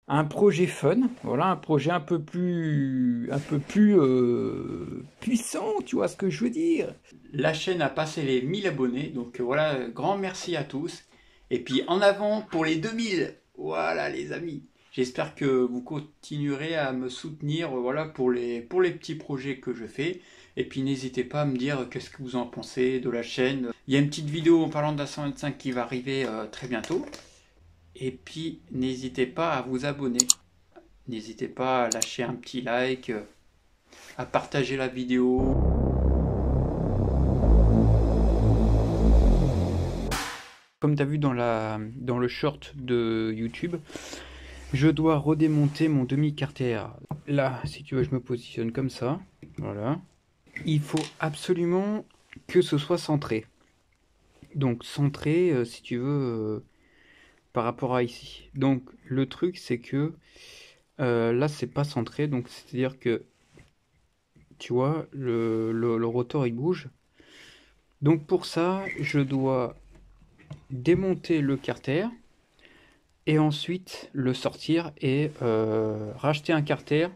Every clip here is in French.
un projet fun, voilà, un projet un peu plus puissant, tu vois ce que je veux dire. La chaîne a passé les 1000 abonnés, donc voilà, grand merci à tous. Et puis en avant pour les 2000, voilà les amis. J'espère que vous continuerez à me soutenir, voilà, pour les petits projets que je fais. Et puis n'hésitez pas à me dire qu'est-ce que vous en pensez de la chaîne. Il y a une petite vidéo en parlant de la 125 qui va arriver très bientôt. Et puis, n'hésitez pas à vous abonner. N'hésitez pas à lâcher un petit like, à partager la vidéo. Comme tu as vu dans le short de YouTube, je dois redémonter mon demi-carter. Là, si tu veux, je me positionne comme ça. Voilà. Il faut absolument que ce soit centré. Donc centré, si tu veux, par rapport à ici. Donc le truc, c'est que là, c'est pas centré. Donc c'est-à-dire que tu vois, le rotor il bouge. Donc pour ça, je dois démonter le carter et ensuite le sortir et racheter un carter,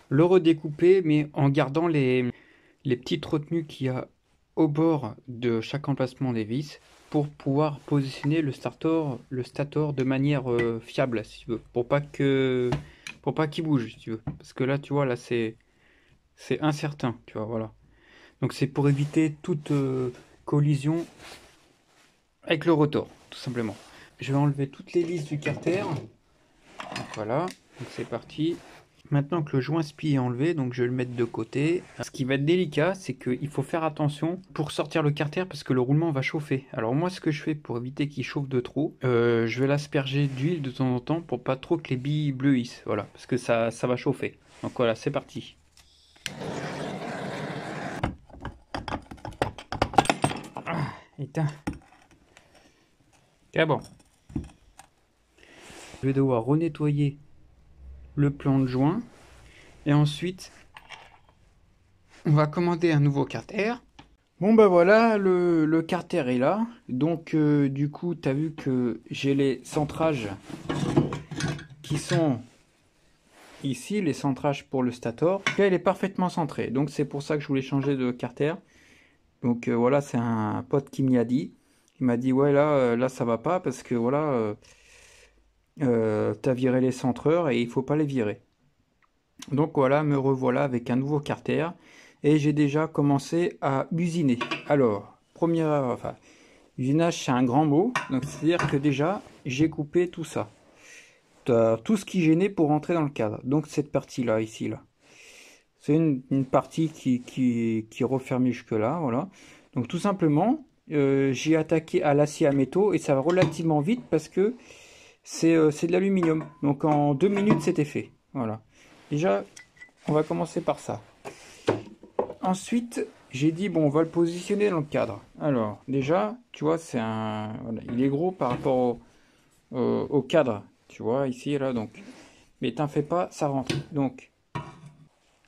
le redécouper, mais en gardant les petites retenues qu'il y a au bord de chaque emplacement des vis pour pouvoir positionner le stator de manière fiable, si tu veux, pour pas qu'il bouge, si tu veux. Parce que là, tu vois, là c'est incertain, tu vois, voilà. Donc c'est pour éviter toute collision avec le rotor, tout simplement. Je vais enlever toutes les vis du carter. Donc voilà, donc c'est parti. Maintenant que le joint spi est enlevé, donc je vais le mettre de côté. Ce qui va être délicat, c'est qu'il faut faire attention pour sortir le carter parce que le roulement va chauffer. Alors moi, ce que je fais pour éviter qu'il chauffe de trop, je vais l'asperger d'huile de temps en temps pour pas trop que les billes bleuissent. Voilà, parce que ça va chauffer. Donc voilà, c'est parti. Ah, éteins. Ah bon. Je vais devoir renettoyer le plan de joint et ensuite on va commander un nouveau carter. Bon bah voilà, le carter est là. Donc du coup tu as vu que j'ai les centrages qui sont ici, les centrages pour le stator. Là il est parfaitement centré, donc c'est pour ça que je voulais changer de carter. Donc voilà, c'est un pote qui m'y a dit. Il m'a dit ouais là ça va pas parce que voilà t'as viré les centreurs et il faut pas les virer. Donc voilà, me revoilà avec un nouveau carter et j'ai déjà commencé à usiner. Alors, usinage c'est un grand mot, donc c'est-à-dire que déjà j'ai coupé tout ça. Tout ce qui gênait pour rentrer dans le cadre. Donc cette partie-là, ici, là. C'est une partie qui est refermée jusque-là, voilà. Donc tout simplement, j'ai attaqué à l'acier à métaux et ça va relativement vite parce que c'est de l'aluminium. Donc en 2 minutes c'était fait, voilà. Déjà, on va commencer par ça. Ensuite, j'ai dit, bon, on va le positionner dans le cadre. Alors, déjà, tu vois, voilà, il est gros par rapport au cadre. Tu vois, ici, là, donc. Mais t'en fais pas, ça rentre. Donc,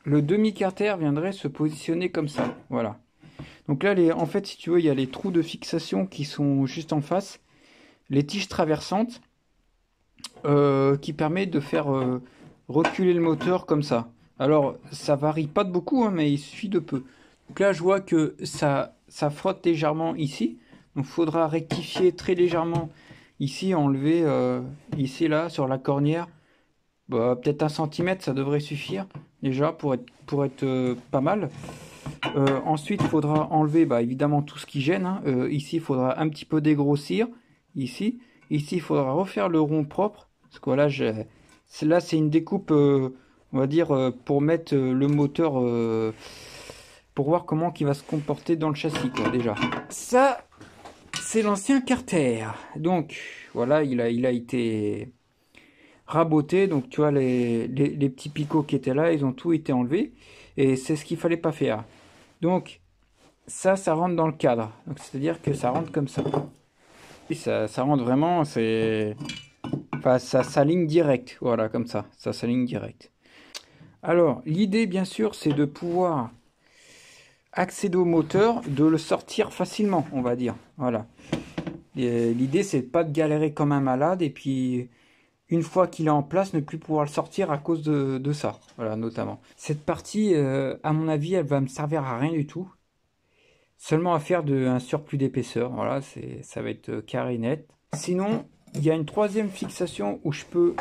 le demi-carter viendrait se positionner comme ça. Voilà. Donc là, en fait, si tu veux, il y a les trous de fixation qui sont juste en face. Les tiges traversantes qui permettent de faire reculer le moteur comme ça. Alors, ça varie pas de beaucoup, hein, mais il suffit de peu. Donc là, je vois que ça frotte légèrement ici. Donc, il faudra rectifier très légèrement ici, enlever ici, là, sur la cornière. Bah, peut-être 1 cm, ça devrait suffire déjà pour être pas mal. Ensuite, il faudra enlever bah, évidemment tout ce qui gêne. Hein. Ici, il faudra un petit peu dégrossir. Ici, il faudra refaire le rond propre. Parce que voilà, là, c'est une découpe, on va dire, pour mettre le moteur, pour voir comment il va se comporter dans le châssis, quoi, déjà. Ça, c'est l'ancien carter. Donc, voilà, il a été raboté. Donc, tu vois, les petits picots qui étaient là, ils ont tout été enlevés. Et c'est ce qu'il fallait pas faire. Donc, ça rentre dans le cadre. Donc, c'est-à-dire que ça rentre comme ça. Et ça rentre vraiment, enfin, ça s'aligne direct. Voilà, comme ça s'aligne direct. Alors, l'idée, bien sûr, c'est de pouvoir accéder au moteur, de le sortir facilement, on va dire. Voilà. L'idée, c'est pas de galérer comme un malade et puis une fois qu'il est en place, ne plus pouvoir le sortir à cause de ça, voilà, notamment. Cette partie, à mon avis, elle va me servir à rien du tout, seulement à faire un surplus d'épaisseur, voilà, ça va être carré net. Sinon, il y a une troisième fixation où je peux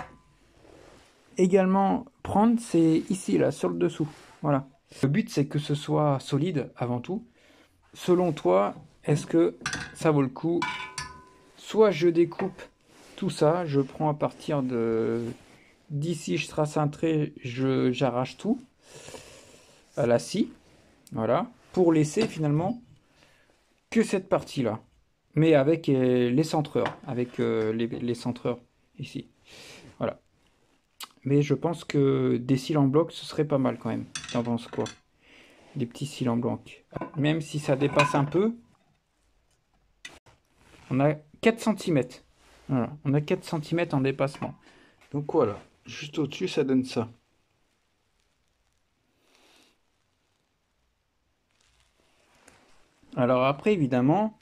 également prendre, c'est ici, là, sur le dessous, voilà. Le but, c'est que ce soit solide, avant tout. Selon toi, est-ce que ça vaut le coup? Soit je découpe tout ça, je prends à partir d'ici, je trace un trait, j'arrache tout à la scie, voilà, pour laisser finalement que cette partie-là, mais avec les centreurs, avec les centreurs ici, voilà. Mais je pense que des cils en bloc, ce serait pas mal quand même. T'en penses quoi? Des petits cils en bloc. Même si ça dépasse un peu, on a 4 cm. Voilà, on a 4 cm en dépassement. Donc voilà, juste au-dessus, ça donne ça. Alors après, évidemment,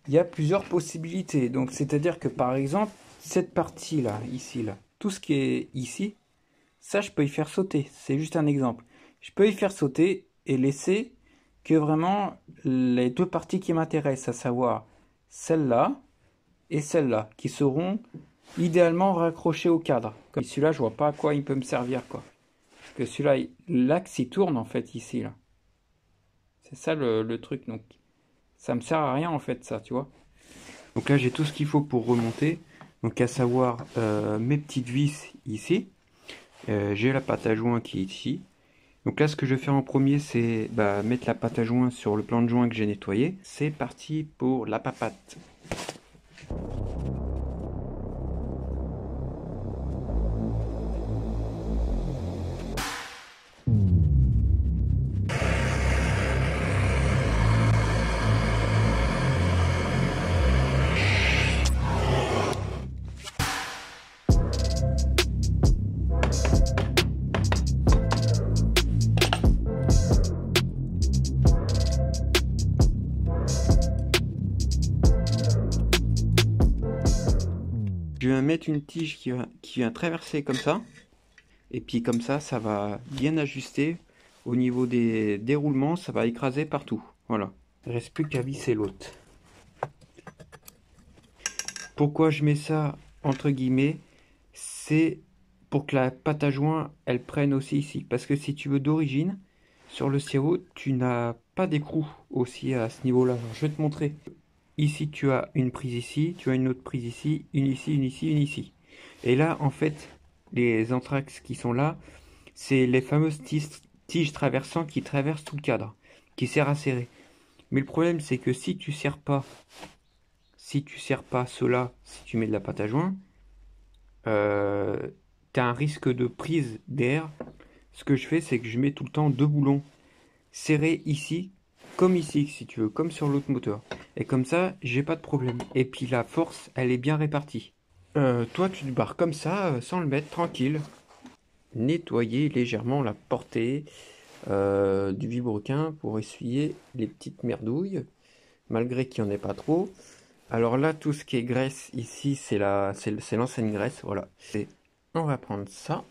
il y a plusieurs possibilités. Donc c'est-à-dire que par exemple, cette partie-là, ici, là, tout ce qui est ici, ça, je peux y faire sauter. C'est juste un exemple. Je peux y faire sauter et laisser que vraiment les deux parties qui m'intéressent, à savoir celle-là et celle-là, qui seront idéalement raccrochées au cadre. Comme celui-là, je vois pas à quoi il peut me servir, quoi. Parce que celui-là, l'axe, il tourne, en fait, ici, là. C'est ça le truc, donc ça me sert à rien, en fait, ça, tu vois. Donc là, j'ai tout ce qu'il faut pour remonter. Donc à savoir mes petites vis ici. J'ai la pâte à joint qui est ici. Donc là, ce que je vais faire en premier, c'est mettre la pâte à joint sur le plan de joint que j'ai nettoyé. C'est parti pour la papate. Je vais mettre une tige qui vient traverser comme ça. Et puis comme ça va bien ajuster au niveau des déroulements. Ça va écraser partout. Voilà. Il ne reste plus qu'à visser l'autre. Pourquoi je mets ça entre guillemets? C'est pour que la pâte à joint, elle prenne aussi ici. Parce que si tu veux d'origine, sur le sirop, tu n'as pas d'écrou aussi à ce niveau-là. Je vais te montrer. Ici, tu as une prise ici, tu as une autre prise ici, une ici, une ici, une ici. Et là, en fait, les anthrax qui sont là, c'est les fameuses tiges traversant qui traversent tout le cadre, qui sert à serrer. Mais le problème, c'est que si tu serres pas cela, si tu mets de la pâte à joint, tu as un risque de prise d'air. Ce que je fais, c'est que je mets tout le temps deux boulons serrés ici, comme ici, si tu veux, comme sur l'autre moteur. Et comme ça, j'ai pas de problème. Et puis la force, elle est bien répartie. Toi, tu te barres comme ça, sans le mettre, tranquille. Nettoyer légèrement la portée du vilebrequin pour essuyer les petites merdouilles, malgré qu'il n'y en ait pas trop. Alors là, tout ce qui est graisse ici, c'est l'ancienne graisse, voilà. On va prendre ça.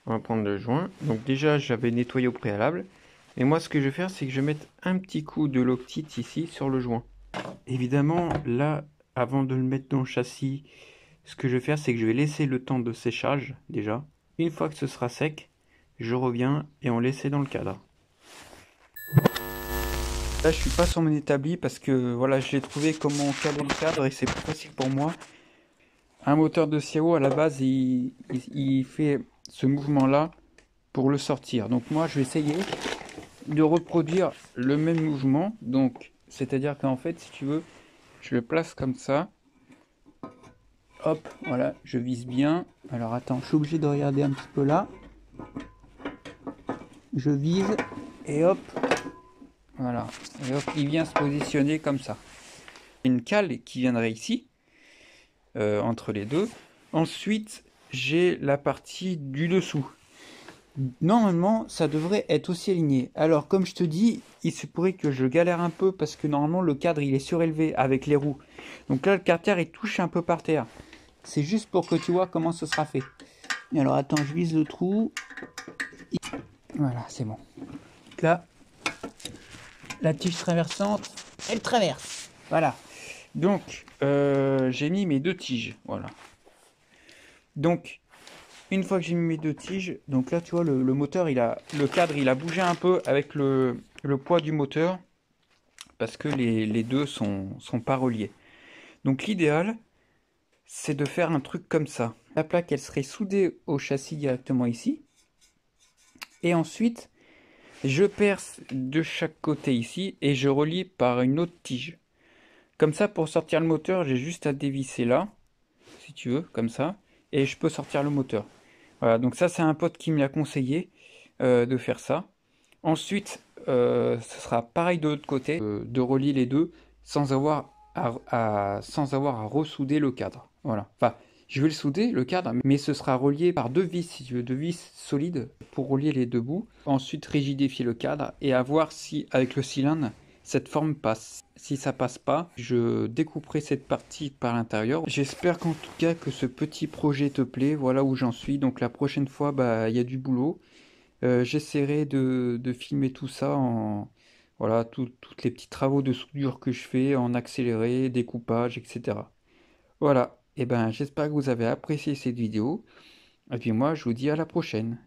On va prendre le joint. Donc déjà, j'avais nettoyé au préalable. Et moi, ce que je vais faire, c'est que je vais mettre un petit coup de Loctite ici sur le joint. Évidemment, là, avant de le mettre dans le châssis, ce que je vais faire, c'est que je vais laisser le temps de séchage, déjà. Une fois que ce sera sec, je reviens et on laisse dans le cadre. Là, je suis pas sur mon établi parce que, voilà, je l'ai trouvé comment caler le cadre et c'est plus facile pour moi. Un moteur de sirop, à la base, il fait ce mouvement-là pour le sortir. Donc moi, je vais essayer de reproduire le même mouvement. Donc, c'est-à-dire qu'en fait, si tu veux, je le place comme ça. Hop, voilà, je vise bien. Alors attends, je suis obligé de regarder un petit peu là. Je vise et hop, voilà. Et hop, il vient se positionner comme ça. Une cale qui viendrait ici, entre les deux. Ensuite, j'ai la partie du dessous. Normalement, ça devrait être aussi aligné. Alors, comme je te dis, il se pourrait que je galère un peu parce que normalement, le cadre, il est surélevé avec les roues. Donc là, le carter, il touche un peu par terre. C'est juste pour que tu vois comment ce sera fait. Et alors attends, je vise le trou. Voilà, c'est bon. Là, la tige traversante, elle traverse. Voilà. Donc, j'ai mis mes deux tiges. Voilà. Donc, une fois que j'ai mis mes deux tiges, donc là, tu vois, le moteur, le cadre, il a bougé un peu avec le poids du moteur parce que les deux sont pas reliés. Donc, l'idéal, c'est de faire un truc comme ça. La plaque, elle serait soudée au châssis directement ici. Et ensuite, je perce de chaque côté ici et je relie par une autre tige. Comme ça, pour sortir le moteur, j'ai juste à dévisser là, si tu veux, comme ça, et je peux sortir le moteur. Voilà, donc ça, c'est un pote qui me l'a conseillé de faire ça. Ensuite, ce sera pareil de l'autre côté, de relier les deux sans avoir sans avoir à ressouder le cadre. Voilà. Enfin, je vais le souder, le cadre, mais ce sera relié par deux vis, si tu veux, deux vis solides pour relier les deux bouts. Ensuite, rigidifier le cadre et à voir si, avec le cylindre, cette forme passe. Si ça passe pas, je découperai cette partie par l'intérieur. J'espère qu'en tout cas que ce petit projet te plaît. Voilà où j'en suis. Donc la prochaine fois, bah, il y a du boulot. J'essaierai de filmer tout ça en voilà, toutes les petits travaux de soudure que je fais en accéléré, découpage, etc. Voilà, et ben j'espère que vous avez apprécié cette vidéo. Et puis moi je vous dis à la prochaine.